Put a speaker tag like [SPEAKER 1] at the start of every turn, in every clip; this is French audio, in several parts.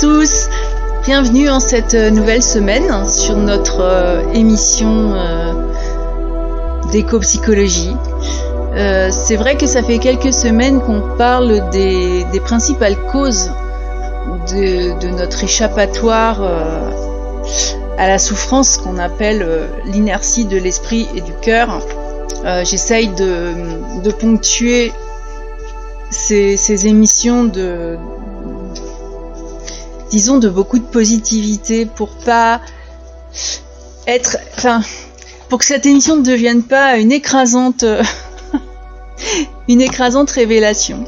[SPEAKER 1] tous, bienvenue en cette nouvelle semaine sur notre émission d'éco-psychologie. C'est vrai que ça fait quelques semaines qu'on parle des principales causes de notre échappatoire à la souffrance qu'on appelle l'inertie de l'esprit et du cœur. J'essaye de ponctuer ces émissions de beaucoup de positivité pour que cette émission ne devienne pas une écrasante révélation.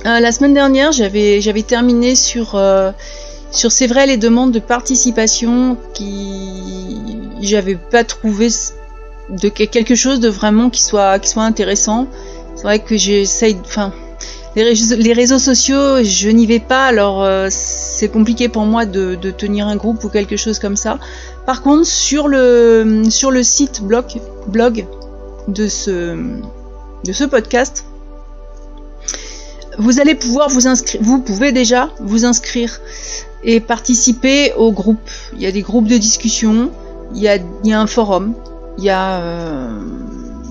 [SPEAKER 1] La semaine dernière, j'avais terminé sur c'est vrai les demandes de participation qui j'avais pas trouvé de quelque chose de vraiment qui soit intéressant. C'est vrai que les réseaux sociaux, je n'y vais pas, alors c'est compliqué pour moi de tenir un groupe ou quelque chose comme ça. Par contre, sur le site blog de ce podcast, vous allez pouvoir vous inscrire. Vous pouvez déjà vous inscrire et participer au groupe. Il y a des groupes de discussion, il y a un forum, il y a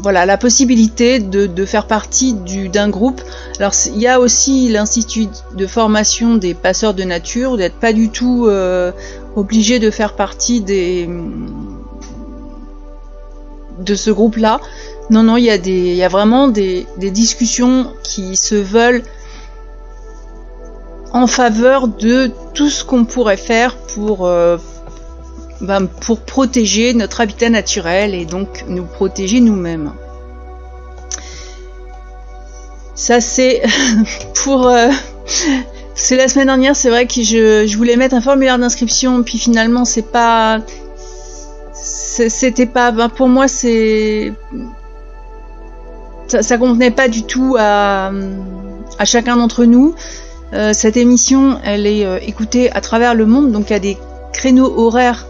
[SPEAKER 1] la possibilité de faire partie d'un groupe. Alors il y a aussi l'institut de formation des passeurs de nature, vous n'êtes pas du tout obligé de faire partie de ce groupe-là. Non, il y a vraiment des discussions qui se veulent en faveur de tout ce qu'on pourrait faire pour protéger notre habitat naturel et donc nous protéger nous-mêmes. Ça c'est c'est la semaine dernière, c'est vrai que je voulais mettre un formulaire d'inscription, puis finalement pour moi ça convenait pas du tout à chacun d'entre nous. Cette émission, elle est écoutée à travers le monde, donc il y a des créneaux horaires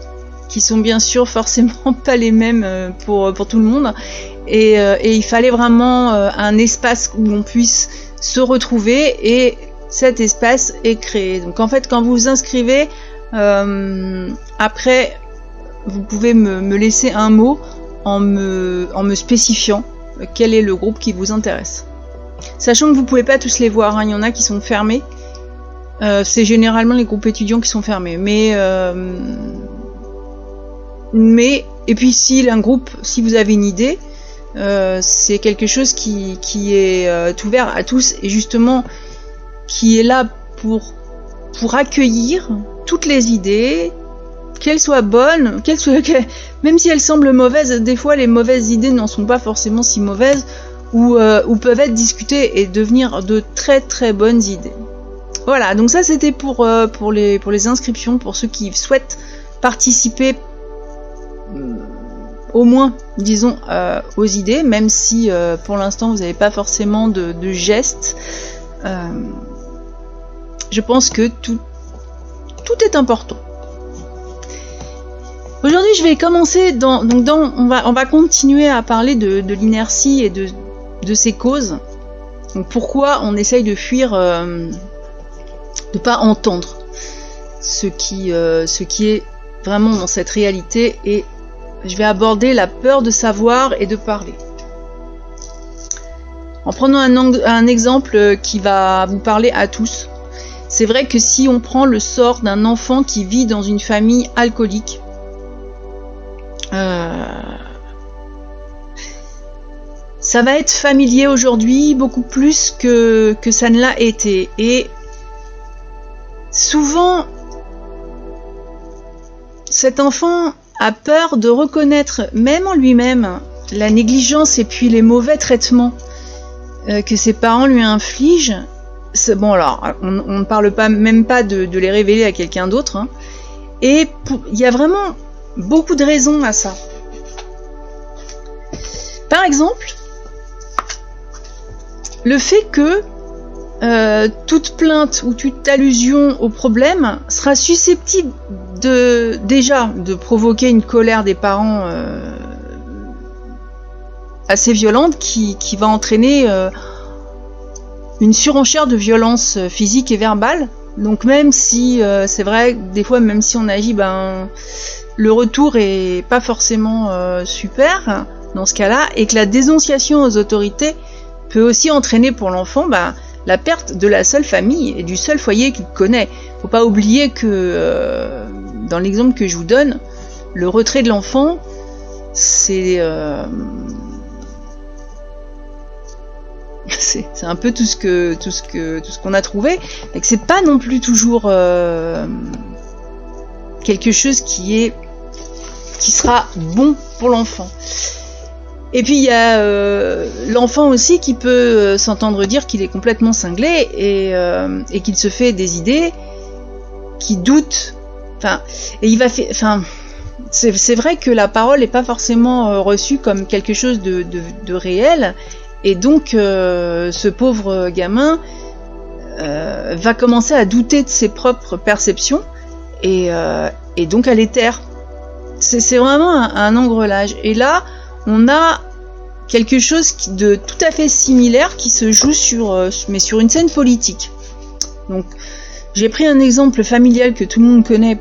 [SPEAKER 1] qui sont bien sûr forcément pas les mêmes pour tout le monde, et il fallait vraiment un espace où on puisse se retrouver, et cet espace est créé. Donc en fait, quand vous vous inscrivez, après vous pouvez me laisser un mot en me spécifiant quel est le groupe qui vous intéresse. Sachant que vous pouvez pas tous les voir, hein, il y en a qui sont fermés. C'est généralement les groupes étudiants qui sont fermés. Mais et puis si vous avez une idée, c'est quelque chose qui est ouvert à tous, et justement qui est là pour accueillir toutes les idées, qu'elles soient bonnes, même si elles semblent mauvaises. Des fois les mauvaises idées n'en sont pas forcément si mauvaises, ou peuvent être discutées et devenir de très très bonnes idées. Voilà, donc ça c'était pour les inscriptions, pour ceux qui souhaitent participer au moins, disons, aux idées, même si pour l'instant vous n'avez pas forcément de gestes. Je pense que tout est important. Aujourd'hui, je vais commencer on va continuer à parler de l'inertie et de ses causes. Donc pourquoi on essaye de fuir, de pas entendre ce qui est vraiment dans cette réalité, et je vais aborder la peur de savoir et de parler. En prenant un exemple qui va vous parler à tous. C'est vrai que si on prend le sort d'un enfant qui vit dans une famille alcoolique, ça va être familier aujourd'hui beaucoup plus que ça ne l'a été. Et souvent, cet enfant a peur de reconnaître, même en lui-même, la négligence et puis les mauvais traitements que ses parents lui infligent. Bon, alors, on ne parle même pas de les révéler à quelqu'un d'autre, hein. Et il y a vraiment beaucoup de raisons à ça. Par exemple, le fait que toute plainte ou toute allusion au problème sera susceptible de provoquer une colère des parents assez violente qui va entraîner une surenchère de violence physique et verbale Donc même si c'est vrai, des fois même si on agit, le retour est pas forcément super dans ce cas-là, et que la dénonciation aux autorités peut aussi entraîner pour l'enfant la perte de la seule famille et du seul foyer qu'il connaît. Faut pas oublier que dans l'exemple que je vous donne, le retrait de l'enfant, c'est un peu tout ce qu'on a trouvé, et que c'est pas non plus toujours quelque chose qui sera bon pour l'enfant. Et puis il y a l'enfant aussi qui peut s'entendre dire qu'il est complètement cinglé et qu'il se fait des idées, qui doute. Et il va faire. C'est vrai que la parole n'est pas forcément reçue comme quelque chose de réel, et donc ce pauvre gamin va commencer à douter de ses propres perceptions et donc à les taire. C'est vraiment un engrenage. Et là, on a quelque chose de tout à fait similaire qui se joue mais sur une scène politique. Donc, j'ai pris un exemple familial que tout le monde connaît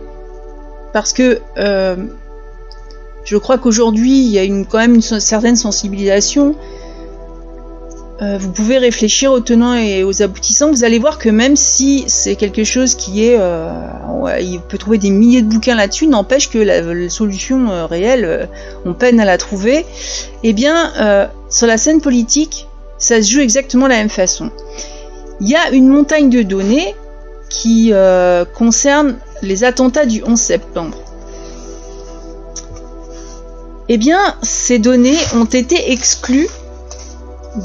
[SPEAKER 1] parce que je crois qu'aujourd'hui, il y a quand même une certaine sensibilisation. Vous pouvez réfléchir aux tenants et aux aboutissants. Vous allez voir que même si c'est quelque chose qui est... il peut trouver des milliers de bouquins là-dessus, n'empêche que la solution réelle, on peine à la trouver. Eh bien, sur la scène politique, ça se joue exactement de la même façon. Il y a une montagne de données qui concerne les attentats du 11 septembre. Eh bien, ces données ont été exclues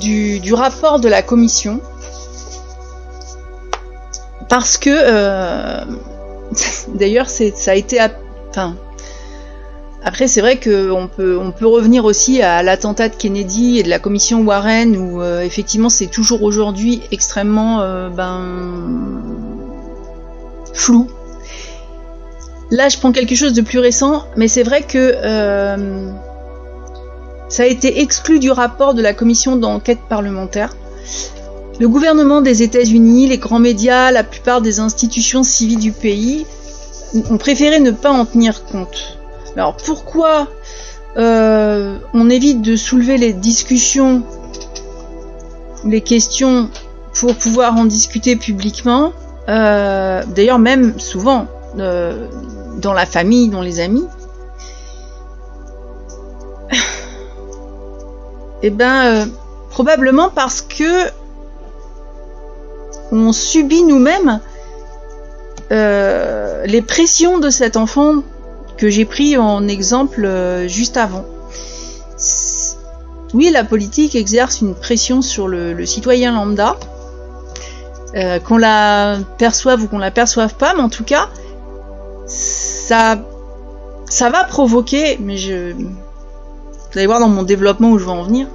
[SPEAKER 1] du rapport de la commission parce que d'ailleurs ça a été après c'est vrai qu'on peut revenir aussi à l'attentat de Kennedy et de la commission Warren où effectivement c'est toujours aujourd'hui extrêmement flou. Là je prends quelque chose de plus récent, mais c'est vrai que ça a été exclu du rapport de la commission d'enquête parlementaire. Le gouvernement des États-Unis, les grands médias, la plupart des institutions civiles du pays ont préféré ne pas en tenir compte. Alors pourquoi on évite de soulever les discussions, les questions pour pouvoir en discuter publiquement, d'ailleurs même souvent dans la famille, dans les amis. Probablement parce que on subit nous-mêmes les pressions de cet enfant que j'ai pris en exemple juste avant. Oui, la politique exerce une pression sur le citoyen lambda, qu'on la perçoive ou qu'on la perçoive pas, mais en tout cas, ça va provoquer, mais vous allez voir dans mon développement où je vais en venir.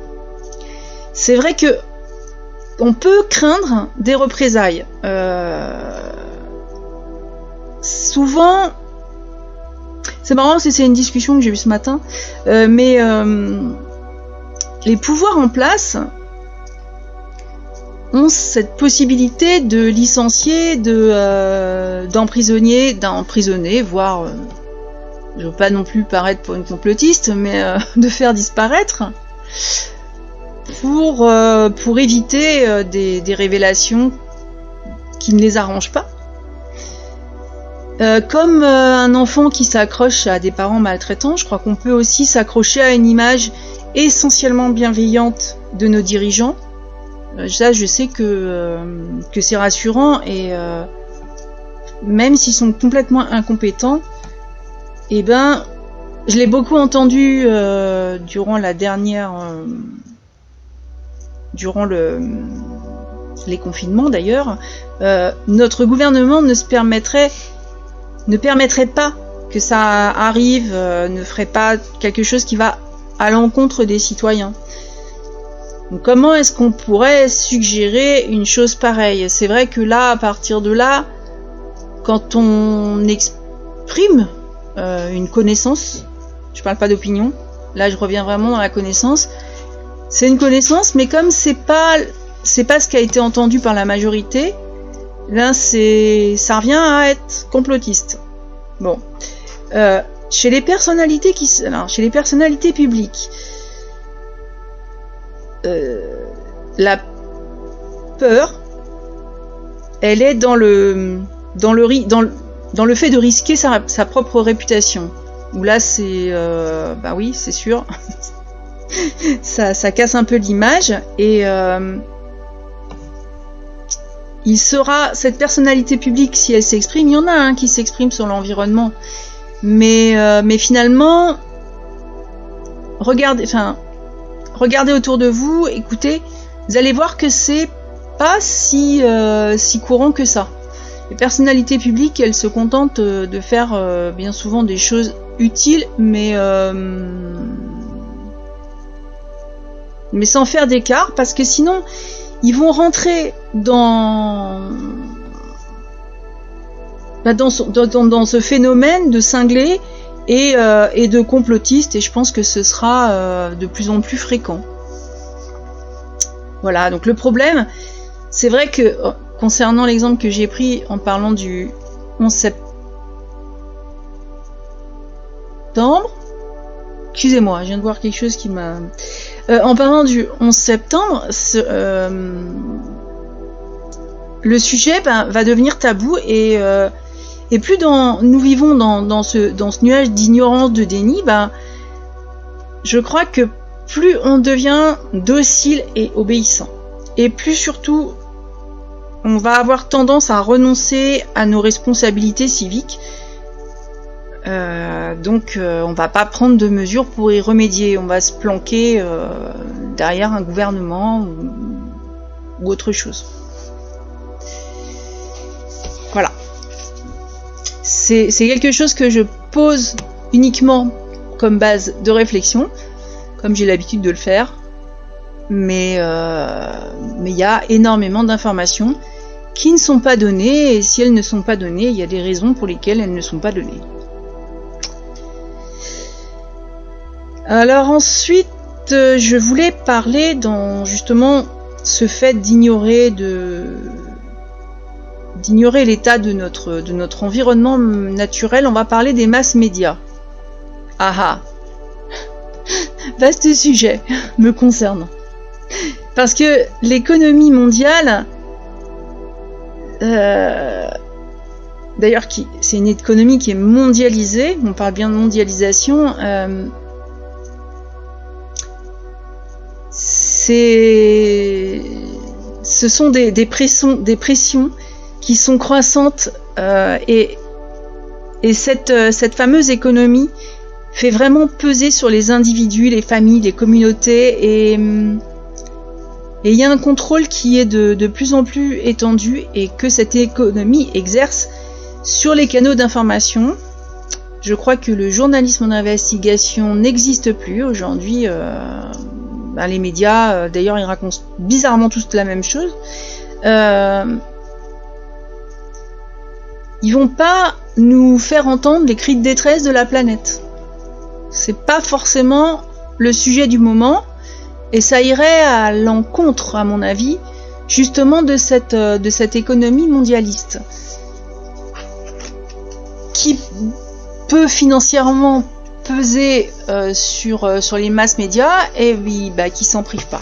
[SPEAKER 1] C'est vrai que on peut craindre des représailles. Souvent, c'est marrant parce que c'est une discussion que j'ai eue ce matin, mais les pouvoirs en place ont cette possibilité de licencier, d'emprisonner, voire, je veux pas non plus paraître pour une complotiste, mais de faire disparaître pour éviter des révélations qui ne les arrangent pas. Comme un enfant qui s'accroche à des parents maltraitants, je crois qu'on peut aussi s'accrocher à une image essentiellement bienveillante de nos dirigeants. Ça, je sais que c'est rassurant, et même s'ils sont complètement incompétents, eh ben, je l'ai beaucoup entendu durant les confinements d'ailleurs. Notre gouvernement ne permettrait pas que ça arrive, ne ferait pas quelque chose qui va à l'encontre des citoyens. Donc comment est-ce qu'on pourrait suggérer une chose pareille? C'est vrai que là, à partir de là, quand on exprime une connaissance, je parle pas d'opinion, là je reviens vraiment dans la connaissance, c'est une connaissance, mais comme c'est pas ce qui a été entendu par la majorité, Là, ça revient à être complotiste. Bon. Chez les personnalités chez les personnalités publiques, la peur, elle est dans le fait de risquer sa propre réputation. Où là, c'est bah oui, c'est sûr. ça casse un peu l'image et cette personnalité publique, si elle s'exprime, il y en a un qui s'exprime sur l'environnement, mais finalement, regardez autour de vous, écoutez, vous allez voir que c'est pas si courant que ça. Les personnalités publiques, elles se contentent de faire bien souvent des choses utiles, mais sans faire d'écart, parce que sinon ils vont rentrer dans ce phénomène de cinglés et de complotistes, et je pense que ce sera de plus en plus fréquent. Voilà, donc le problème, c'est vrai que concernant l'exemple que j'ai pris en parlant du 11 septembre, excusez-moi, je viens de voir quelque chose qui m'a... en parlant du 11 septembre, le sujet va devenir tabou et plus nous vivons dans ce nuage d'ignorance, de déni, je crois que plus on devient docile et obéissant, et plus surtout on va avoir tendance à renoncer à nos responsabilités civiques. Donc on va pas prendre de mesures pour y remédier, on va se planquer derrière un gouvernement ou autre chose. Voilà. C'est quelque chose que je pose uniquement comme base de réflexion, comme j'ai l'habitude de le faire, mais il y a énormément d'informations qui ne sont pas données, et si elles ne sont pas données, il y a des raisons pour lesquelles elles ne sont pas données. Alors ensuite, je voulais parler dans justement ce fait d'ignorer l'état de notre environnement naturel. On va parler des masses médias. Ah ah, vaste sujet me concerne. Parce que l'économie mondiale, d'ailleurs, c'est une économie qui est mondialisée, on parle bien de mondialisation, ce sont des pressions qui sont croissantes, et cette fameuse économie fait vraiment peser sur les individus, les familles, les communautés, et il y a un contrôle qui est de plus en plus étendu et que cette économie exerce sur les canaux d'information. Je crois que le journalisme d'investigation n'existe plus aujourd'hui. Les médias, d'ailleurs, ils racontent bizarrement tous la même chose. Ils vont pas nous faire entendre les cris de détresse de la planète. C'est pas forcément le sujet du moment, et ça irait à l'encontre, à mon avis, justement de cette économie mondialiste qui peut financièrement peser sur les masses médias et qui s'en privent pas.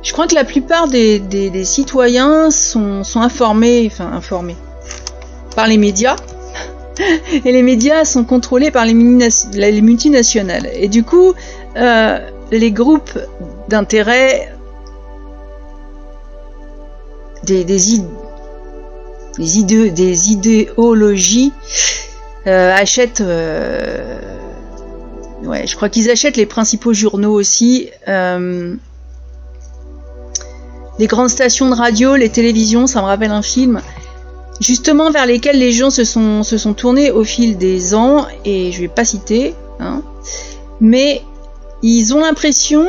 [SPEAKER 1] Je crois que la plupart des citoyens sont informés par les médias, et les médias sont contrôlés par les multinationales. Et du coup, les groupes d'intérêt, des idéologies achètent, je crois qu'ils achètent les principaux journaux aussi, les grandes stations de radio, les télévisions. Ça me rappelle un film justement vers lesquels les gens se sont tournés au fil des ans, et je vais pas citer, mais ils ont l'impression,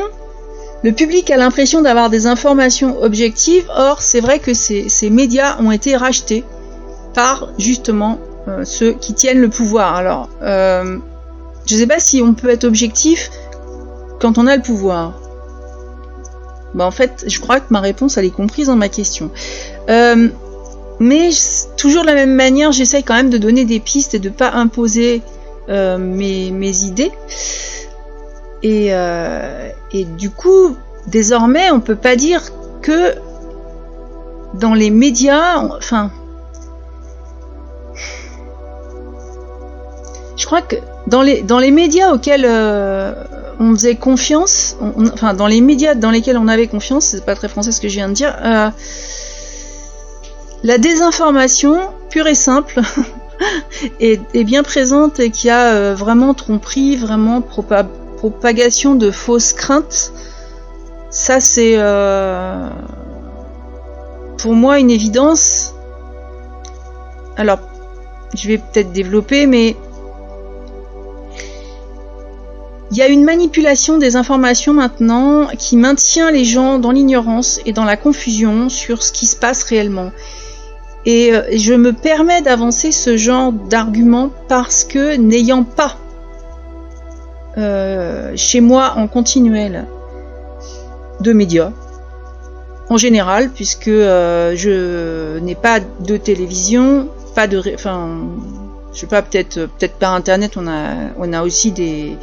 [SPEAKER 1] le public a l'impression d'avoir des informations objectives. Or, c'est vrai que ces médias ont été rachetés par justement ceux qui tiennent le pouvoir. Alors, je sais pas si on peut être objectif quand on a le pouvoir. Bah en fait, je crois que ma réponse elle est comprise dans ma question. Mais toujours de la même manière, j'essaye quand même de donner des pistes et de pas imposer mes idées. Et du coup, désormais, on peut pas dire que dans les médias, enfin, je crois que dans les médias auxquels on faisait confiance, enfin dans les médias dans lesquels on avait confiance, c'est pas très français ce que je viens de dire, la désinformation pure et simple est bien présente et qui a vraiment tromperie, vraiment propagation de fausses craintes. Ça c'est pour moi une évidence. Alors je vais peut-être développer, mais il y a une manipulation des informations maintenant qui maintient les gens dans l'ignorance et dans la confusion sur ce qui se passe réellement. Et je me permets d'avancer ce genre d'argument parce que n'ayant pas chez moi en continuel de médias, en général, puisque je n'ai pas de télévision, pas de... Enfin, je sais pas, peut-être par internet, on a aussi des...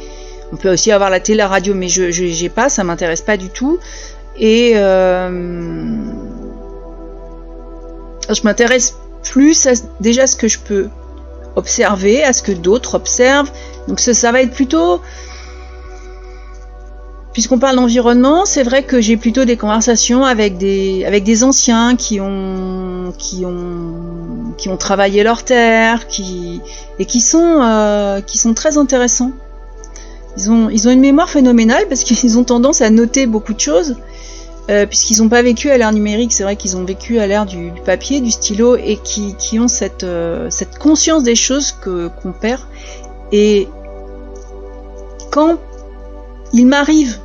[SPEAKER 1] On peut aussi avoir la télé, la radio, mais j'ai pas, ça m'intéresse pas du tout. Et je m'intéresse plus à déjà ce que je peux observer, à ce que d'autres observent. Donc ça va être plutôt... Puisqu'on parle d'environnement, c'est vrai que j'ai plutôt des conversations avec des anciens qui ont travaillé leur terre, qui sont très intéressants. Ils ont une mémoire phénoménale parce qu'ils ont tendance à noter beaucoup de choses, puisqu'ils n'ont pas vécu à l'ère numérique. C'est vrai qu'ils ont vécu à l'ère du papier, du stylo, et qui ont cette conscience des choses qu'on perd. Et quand il m'arrive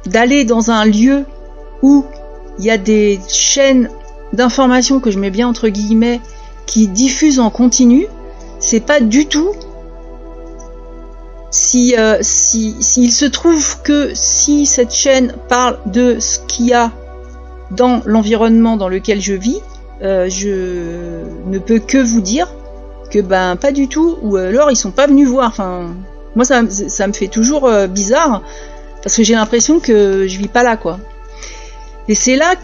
[SPEAKER 1] d'aller dans un lieu où il y a des chaînes d'informations que je mets bien entre guillemets qui diffusent en continu, c'est pas du tout s'il se trouve que si cette chaîne parle de ce qu'il y a dans l'environnement dans lequel je vis, je ne peux que vous dire que ben pas du tout, ou alors ils sont pas venus voir. Enfin, moi ça me fait toujours bizarre parce que j'ai l'impression que je vis pas là, quoi. Et c'est là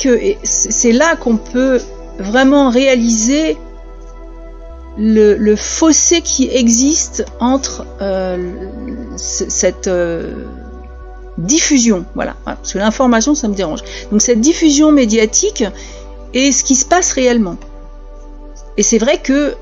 [SPEAKER 1] qu'on peut vraiment réaliser le fossé qui existe entre cette diffusion, voilà, parce que l'information ça me dérange. Donc cette diffusion médiatique et ce qui se passe réellement. Et c'est vrai que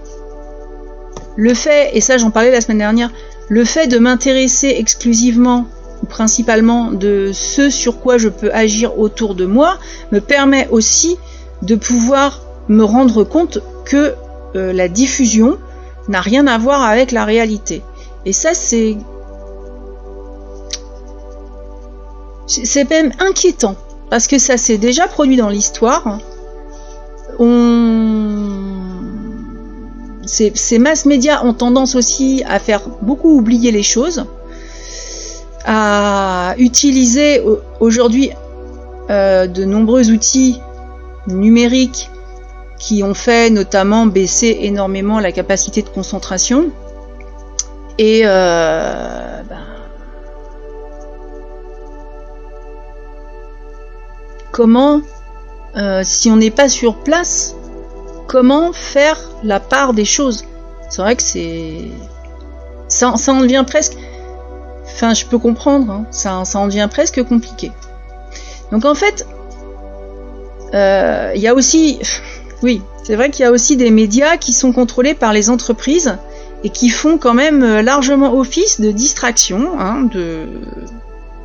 [SPEAKER 1] le fait, et ça j'en parlais la semaine dernière, le fait de m'intéresser exclusivement ou principalement de ce sur quoi je peux agir autour de moi me permet aussi de pouvoir me rendre compte que la diffusion n'a rien à voir avec la réalité. Et ça c'est même inquiétant parce que ça s'est déjà produit dans l'histoire. Ces mass médias ont tendance aussi à faire beaucoup oublier les choses, à utiliser aujourd'hui de nombreux outils numériques qui ont fait notamment baisser énormément la capacité de concentration. Et comment, si on n'est pas sur place, comment faire la part des choses? C'est vrai que ça en devient presque... Enfin, je peux comprendre, hein, ça en devient presque compliqué. Donc en fait, il y a aussi... Oui, c'est vrai qu'il y a aussi des médias qui sont contrôlés par les entreprises et qui font quand même largement office de distraction, hein, de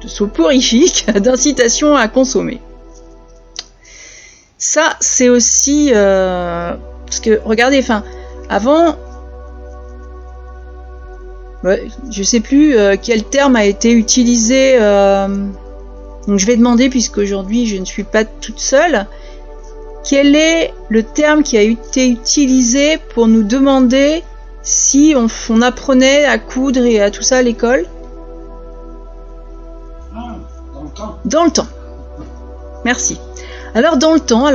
[SPEAKER 1] soporifique, d'incitation à consommer. Ça, c'est aussi... parce que, regardez, enfin, avant... Ouais, je sais plus quel terme a été utilisé. Donc je vais demander, puisqu'aujourd'hui je ne suis pas toute seule, quel est le terme qui a été utilisé pour nous demander si on apprenait à coudre et à tout ça à l'école?
[SPEAKER 2] Dans le temps.
[SPEAKER 1] Dans le temps. Merci. Alors dans le temps,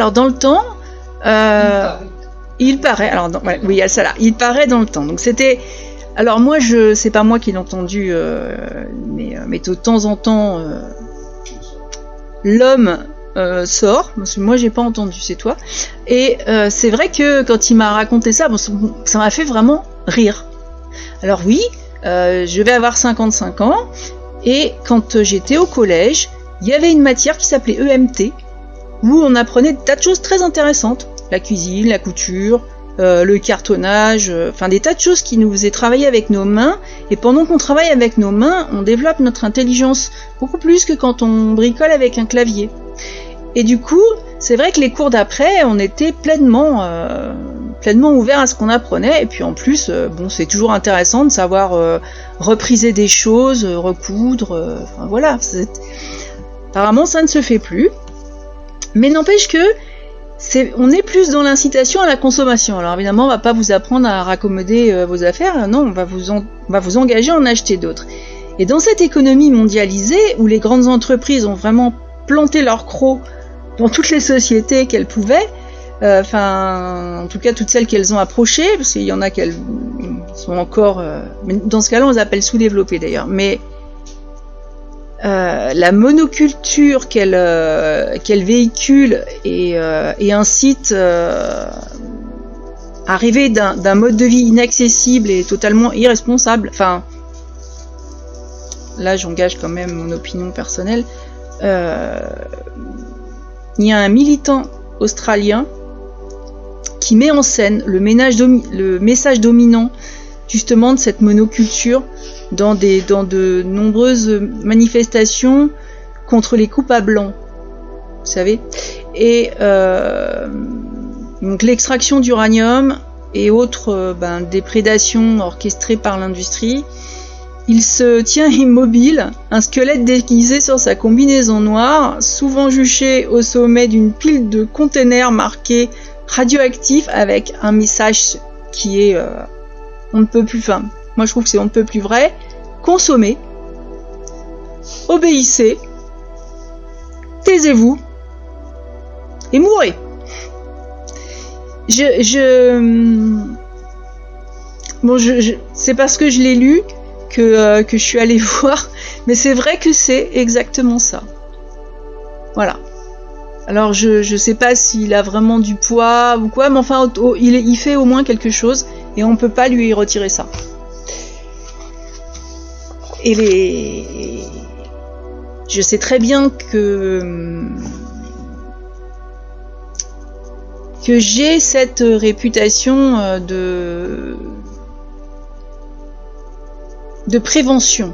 [SPEAKER 1] il paraît. Alors oui, il y a ça là. Il paraît dans le temps. Donc c'était. Alors moi, c'est pas moi qui l'ai entendu, mais de temps en temps, l'homme sort. Parce que moi, j'ai pas entendu, c'est toi. Et c'est vrai que quand il m'a raconté ça, bon, ça m'a fait vraiment rire. Alors oui, je vais avoir 55 ans, et quand j'étais au collège, il y avait une matière qui s'appelait EMT, où on apprenait des tas de choses très intéressantes. La cuisine, la couture, le cartonnage, enfin des tas de choses qui nous faisaient travailler avec nos mains, et pendant qu'on travaille avec nos mains, on développe notre intelligence, beaucoup plus que quand on bricole avec un clavier. Et du coup, c'est vrai que les cours d'après, on était pleinement ouvert à ce qu'on apprenait, et puis en plus, bon, c'est toujours intéressant de savoir repriser des choses, recoudre, enfin voilà. Apparemment, ça ne se fait plus, mais n'empêche que on est plus dans l'incitation à la consommation. Alors évidemment, on va pas vous apprendre à raccommoder vos affaires, non, on va vous engager à en acheter d'autres. Et dans cette économie mondialisée, où les grandes entreprises ont vraiment planté leur croc dans toutes les sociétés qu'elles pouvaient, en tout cas toutes celles qu'elles ont approchées, parce qu'il y en a qu'elles sont encore, mais dans ce cas-là on les appelle sous-développées d'ailleurs, mais la monoculture qu'elle véhicule et incite arriver d'un mode de vie inaccessible et totalement irresponsable, enfin là j'engage quand même mon opinion personnelle, il y a un militant australien qui met en scène le message dominant justement de cette monoculture dans de nombreuses manifestations contre les coupes à blanc, vous savez, et donc l'extraction d'uranium et autres déprédations orchestrées par l'industrie. Il se tient immobile, un squelette déguisé sur sa combinaison noire, souvent juché au sommet d'une pile de containers marqués radioactifs avec un message qui est on ne peut plus, enfin, moi je trouve que c'est on ne peut plus vrai. Consommez, obéissez, taisez-vous et mourrez. C'est parce que je l'ai lu que je suis allée voir, mais c'est vrai que c'est exactement ça. Voilà. Alors je sais pas s'il a vraiment du poids ou quoi, mais enfin il fait au moins quelque chose et on peut pas lui retirer ça. Et je sais très bien que j'ai cette réputation de prévention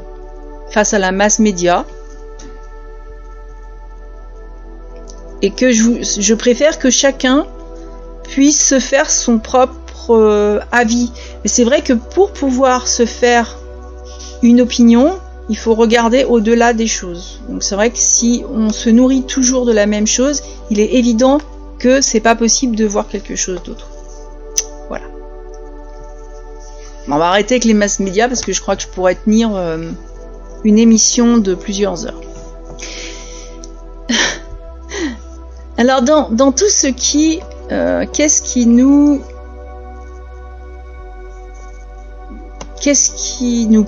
[SPEAKER 1] face à la masse média, et que je préfère que chacun puisse se faire son propre avis. Mais c'est vrai que pour pouvoir se faire une opinion, il faut regarder au-delà des choses. Donc c'est vrai que si on se nourrit toujours de la même chose, il est évident que c'est pas possible de voir quelque chose d'autre. Voilà. On va arrêter avec les masses médias parce que je crois que je pourrais tenir une émission de plusieurs heures. Alors dans tout ce qui... qu'est-ce qui nous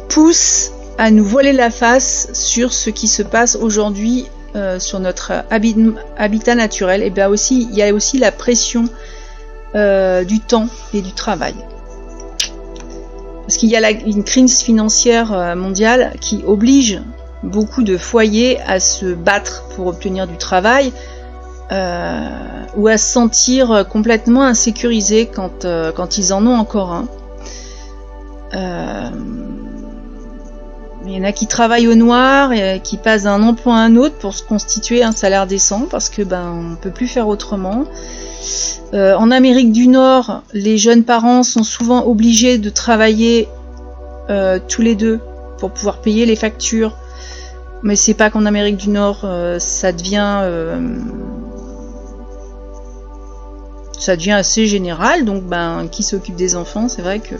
[SPEAKER 1] pousse à nous voiler la face sur ce qui se passe aujourd'hui sur notre habitat naturel? Et bien aussi, il y a aussi la pression du temps et du travail. Parce qu'il y a une crise financière mondiale qui oblige beaucoup de foyers à se battre pour obtenir du travail, ou à se sentir complètement insécurisés quand ils en ont encore un. Il y en a qui travaillent au noir et qui passent d'un emploi à un autre pour se constituer un salaire décent parce que on peut plus faire autrement. En Amérique du Nord, les jeunes parents sont souvent obligés de travailler tous les deux pour pouvoir payer les factures. Mais c'est pas qu'en Amérique du Nord, ça devient assez général. Donc qui s'occupe des enfants, c'est vrai que...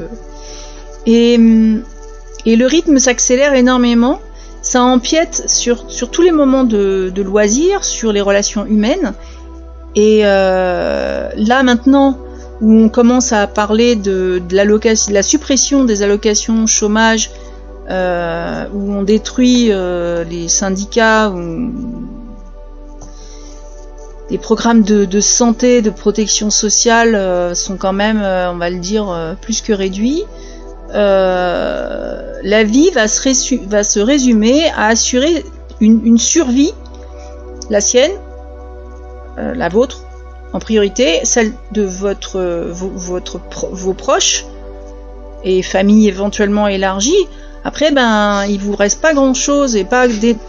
[SPEAKER 1] Et le rythme s'accélère énormément ça empiète sur tous les moments de loisirs, sur les relations humaines. Et là maintenant, où on commence à parler de la suppression des allocations chômage, où on détruit les syndicats, où les programmes de santé, de protection sociale sont quand même, on va le dire, plus que réduits. La vie va se résumer à assurer une survie, la sienne, la vôtre en priorité, celle de vos proches et famille éventuellement élargie. Après, il vous reste pas grand chose et pas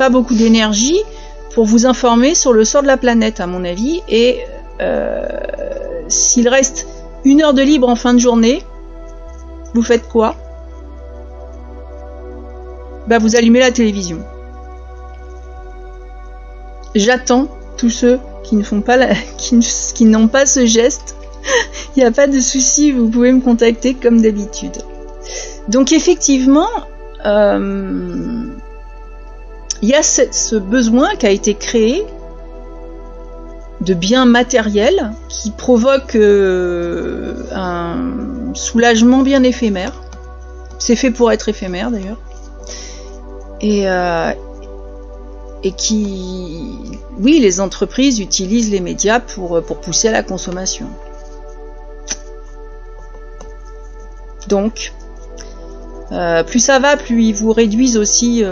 [SPEAKER 1] beaucoup d'énergie pour vous informer sur le sort de la planète, à mon avis. Et s'il reste 1 heure de libre en fin de journée, vous faites quoi? Vous allumez la télévision. J'attends tous ceux qui ne font pas qui n'ont pas ce geste. Il n'y a pas de souci, vous pouvez me contacter comme d'habitude. Donc effectivement, il y a ce besoin qui a été créé de biens matériels qui provoque un soulagement bien éphémère. C'est fait pour être éphémère d'ailleurs. Et qui, oui, les entreprises utilisent les médias pour pousser à la consommation. Donc, plus ça va, plus ils vous réduisent aussi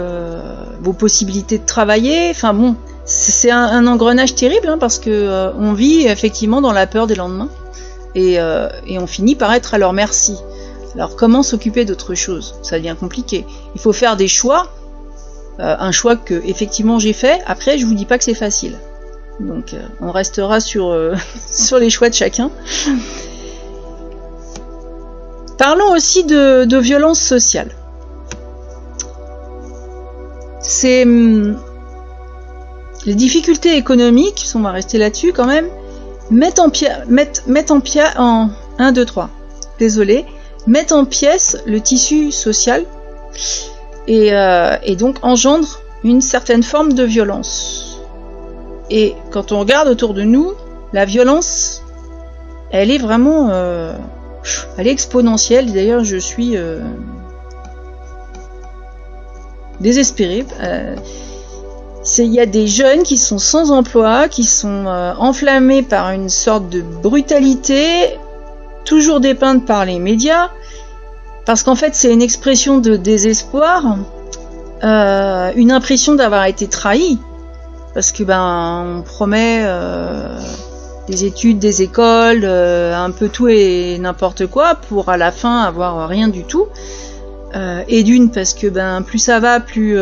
[SPEAKER 1] vos possibilités de travailler. Enfin bon, c'est un engrenage terrible, parce que on vit effectivement dans la peur des lendemains et on finit par être à leur merci. Alors comment s'occuper d'autre chose? Ça devient compliqué. Il faut faire des choix. Un choix que effectivement j'ai fait. Après, je vous dis pas que c'est facile. Donc, on restera sur les choix de chacun. Parlons aussi de violence sociale. C'est les difficultés économiques, on va rester là-dessus quand même, mettent en pièces le tissu social. Et donc engendre une certaine forme de violence. Et quand on regarde autour de nous, la violence, elle est vraiment elle est exponentielle. D'ailleurs, je suis désespérée. Il y a des jeunes qui sont sans emploi, qui sont enflammés par une sorte de brutalité, toujours dépeinte par les médias. Parce qu'en fait, c'est une expression de désespoir, une impression d'avoir été trahi. Parce que on promet des études, des écoles, un peu tout et n'importe quoi, pour à la fin avoir rien du tout. Et d'une, parce que plus ça va, plus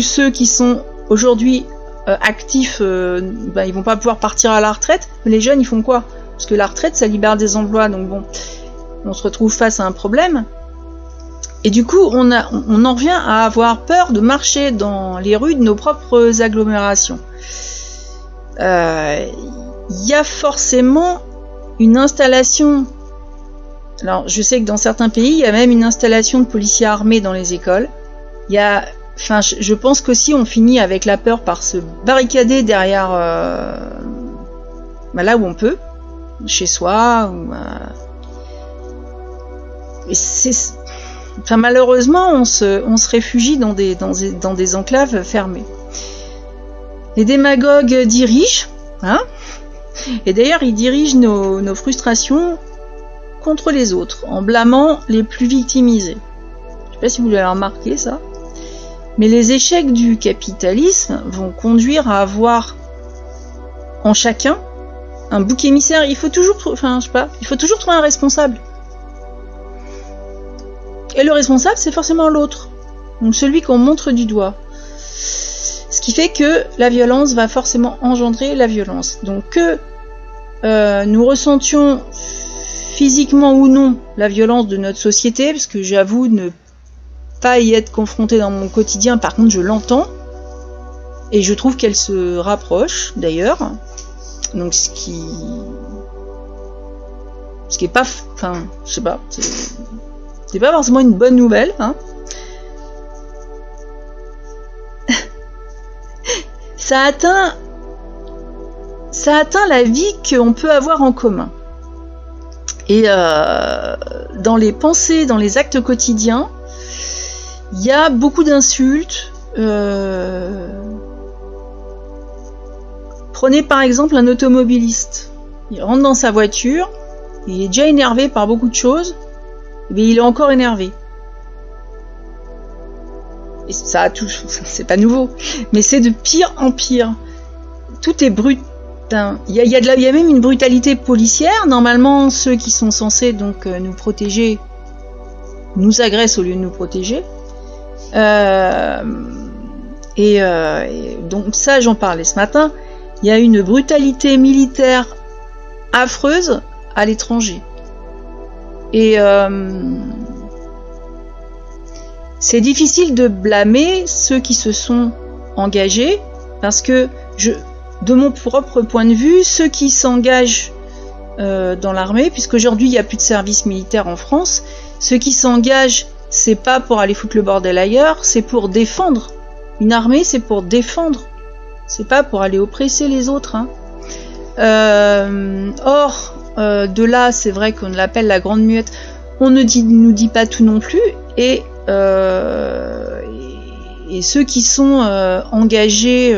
[SPEAKER 1] ceux qui sont aujourd'hui actifs, ils vont pas pouvoir partir à la retraite. Mais les jeunes, ils font quoi? Parce que la retraite, ça libère des emplois, donc bon. On se retrouve face à un problème. Et du coup, on en vient à avoir peur de marcher dans les rues de nos propres agglomérations. Il y a forcément une installation. Alors, je sais que dans certains pays, il y a même une installation de policiers armés dans les écoles. Je pense qu'aussi on finit avec la peur par se barricader derrière là où on peut, chez soi, ou malheureusement, on se réfugie dans des enclaves fermées. Les démagogues dirigent, et d'ailleurs ils dirigent nos frustrations contre les autres, en blâmant les plus victimisés. Je ne sais pas si vous l'avez remarqué ça, mais les échecs du capitalisme vont conduire à avoir en chacun un bouc émissaire. Il faut toujours trouver un responsable. Et le responsable, c'est forcément l'autre. Donc celui qu'on montre du doigt. Ce qui fait que la violence va forcément engendrer la violence. Donc que nous ressentions physiquement ou non la violence de notre société, parce que j'avoue ne pas y être confrontée dans mon quotidien, par contre je l'entends, et je trouve qu'elle se rapproche d'ailleurs. Donc ce qui est pas... je sais pas... C'est pas forcément une bonne nouvelle, ça atteint la vie qu'on peut avoir en commun. Et dans les pensées, dans les actes quotidiens, il y a beaucoup d'insultes. Prenez par exemple un automobiliste. Il rentre dans sa voiture, il est déjà énervé par beaucoup de choses, mais il est encore énervé. Et ça touche, c'est pas nouveau, mais c'est de pire en pire. Tout est brut. Il y a même une brutalité policière. Normalement, ceux qui sont censés donc nous protéger nous agressent au lieu de nous protéger. Et donc ça, j'en parlais ce matin. Il y a une brutalité militaire affreuse à l'étranger. Et c'est difficile de blâmer ceux qui se sont engagés, parce que de mon propre point de vue, ceux qui s'engagent dans l'armée, puisqu'aujourd'hui il n'y a plus de service militaire en France, ceux qui s'engagent, c'est pas pour aller foutre le bordel ailleurs, c'est pour défendre. Une armée, c'est pour défendre, c'est pas pour aller oppresser les autres. Hein. Or, de là, c'est vrai qu'on l'appelle la grande muette, on ne nous dit pas tout non plus, et ceux qui sont engagés,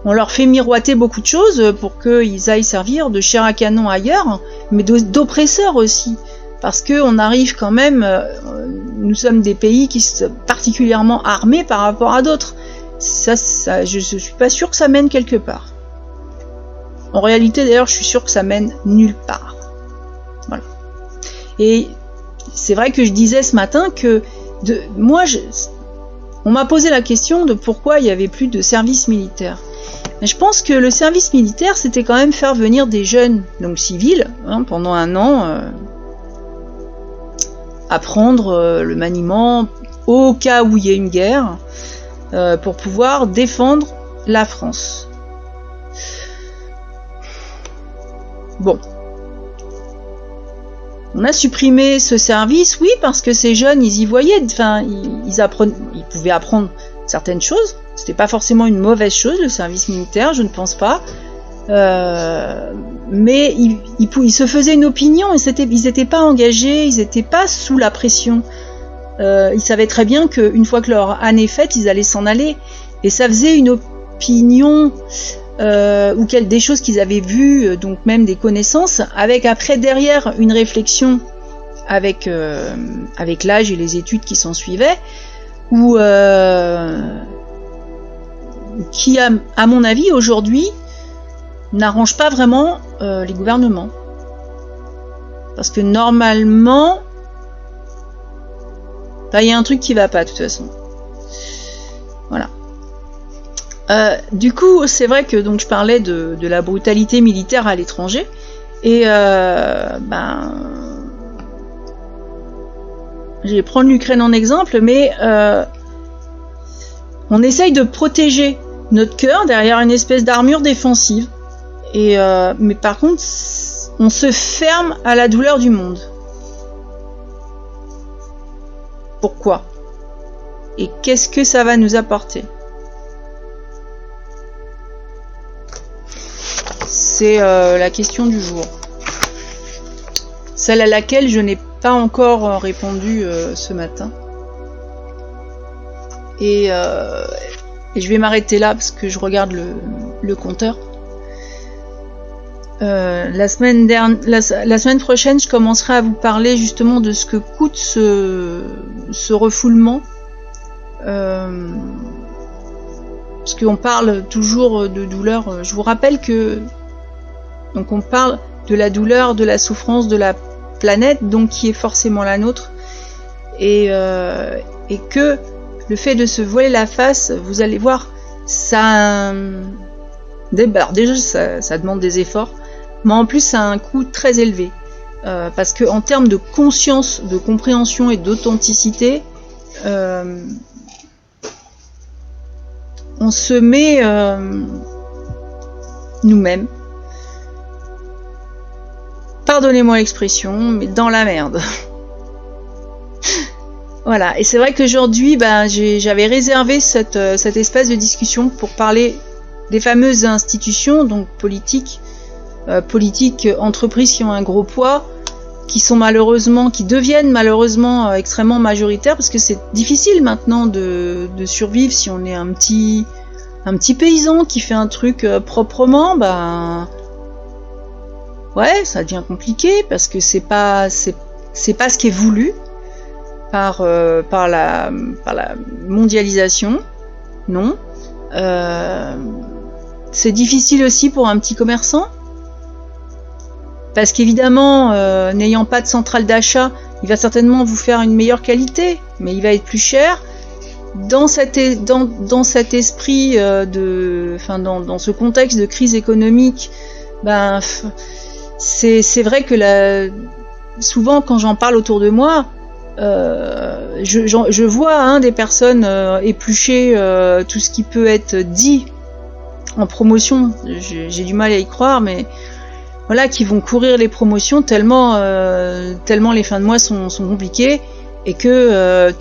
[SPEAKER 1] on leur fait miroiter beaucoup de choses pour qu'ils aillent servir de chair à canon ailleurs, mais d'oppresseurs aussi. Parce qu'on arrive quand même, nous sommes des pays qui sont particulièrement armés par rapport à d'autres. Ça, je suis pas sûre que ça mène quelque part. En réalité, d'ailleurs, je suis sûre que ça mène nulle part. Voilà. Et c'est vrai que je disais ce matin que on m'a posé la question de pourquoi il n'y avait plus de service militaire. Mais je pense que le service militaire, c'était quand même faire venir des jeunes, donc civils, hein, pendant 1 an, apprendre le maniement au cas où il y ait une guerre, pour pouvoir défendre la France. Bon. On a supprimé ce service, oui, parce que ces jeunes, ils y voyaient, enfin, ils pouvaient apprendre certaines choses. C'était pas forcément une mauvaise chose, le service militaire, je ne pense pas. Mais ils se faisaient une opinion, ils n'étaient pas engagés, ils n'étaient pas sous la pression. Ils savaient très bien qu'une fois que leur année faite, ils allaient s'en aller. Et ça faisait une opinion ou des choses qu'ils avaient vues, donc même des connaissances, avec après derrière une réflexion avec l'âge et les études qui s'en suivaient, ou qui, à mon avis, aujourd'hui, n'arrange pas vraiment les gouvernements. Parce que normalement, il y a un truc qui va pas, de toute façon. Voilà. Du coup, c'est vrai que donc je parlais de la brutalité militaire à l'étranger, et je vais prendre l'Ukraine en exemple, mais on essaye de protéger notre cœur derrière une espèce d'armure défensive, mais par contre, on se ferme à la douleur du monde. Pourquoi? Et qu'est-ce que ça va nous apporter? C'est la question du jour. Celle à laquelle je n'ai pas encore répondu ce matin. Et je vais m'arrêter là parce que je regarde le compteur. La semaine prochaine, je commencerai à vous parler justement de ce que coûte ce refoulement. Parce qu'on parle toujours de douleur. Je vous rappelle que donc on parle de la douleur, de la souffrance de la planète, donc qui est forcément la nôtre, et que le fait de se voiler la face, vous allez voir, ça déjà ça demande des efforts, mais en plus ça a un coût très élevé, parce que en termes de conscience, de compréhension et d'authenticité, on se met nous-mêmes, pardonnez-moi l'expression, mais dans la merde. Voilà, et c'est vrai qu'aujourd'hui, j'avais réservé cet espace de discussion pour parler des fameuses institutions, donc politiques, entreprises qui ont un gros poids, qui deviennent malheureusement extrêmement majoritaires, parce que c'est difficile maintenant de survivre si on est un petit paysan qui fait un truc proprement, ouais, ça devient compliqué, parce que c'est pas ce qui est voulu par la mondialisation, non. C'est difficile aussi pour un petit commerçant, parce qu'évidemment, n'ayant pas de centrale d'achat, il va certainement vous faire une meilleure qualité, mais il va être plus cher. Dans cet esprit dans ce contexte de crise économique, c'est vrai que souvent quand j'en parle autour de moi, je vois des personnes éplucher tout ce qui peut être dit en promotion. J'ai du mal à y croire, mais voilà, qui vont courir les promotions tellement les fins de mois sont compliquées, et que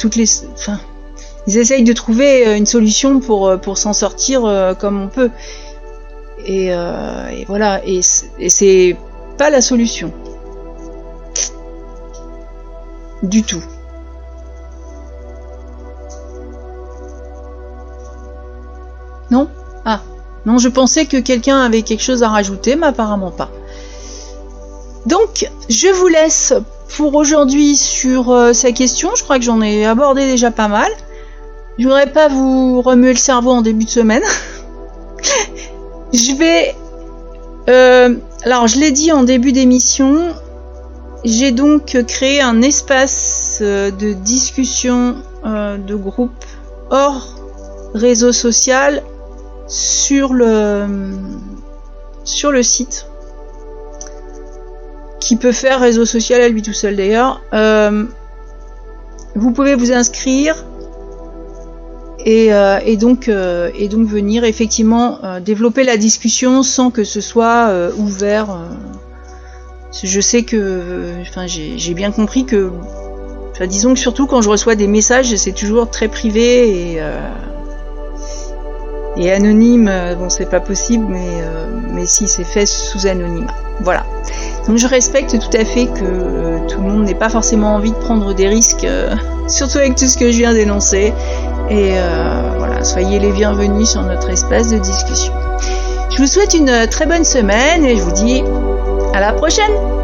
[SPEAKER 1] ils essayent de trouver une solution pour s'en sortir comme on peut. Et voilà, et c'est pas la solution. Du tout. Non ? Ah, non, je pensais que quelqu'un avait quelque chose à rajouter, mais apparemment pas. Donc, je vous laisse pour aujourd'hui sur ces questions. Je crois que j'en ai abordé déjà pas mal. Je voudrais pas vous remuer le cerveau en début de semaine. Alors, je l'ai dit en début d'émission, j'ai donc créé un espace de discussion de groupe hors réseau social sur le site, qui peut faire réseau social à lui tout seul d'ailleurs. Vous pouvez vous inscrire et donc venir effectivement développer la discussion sans que ce soit ouvert. Je sais que, j'ai bien compris que, disons que surtout quand je reçois des messages, c'est toujours très privé et anonyme. Bon, c'est pas possible, mais si, c'est fait sous anonymat. Voilà. Donc je respecte tout à fait que tout le monde n'ait pas forcément envie de prendre des risques, surtout avec tout ce que je viens d'énoncer. Et voilà, soyez les bienvenus sur notre espace de discussion. Je vous souhaite une très bonne semaine et je vous dis à la prochaine!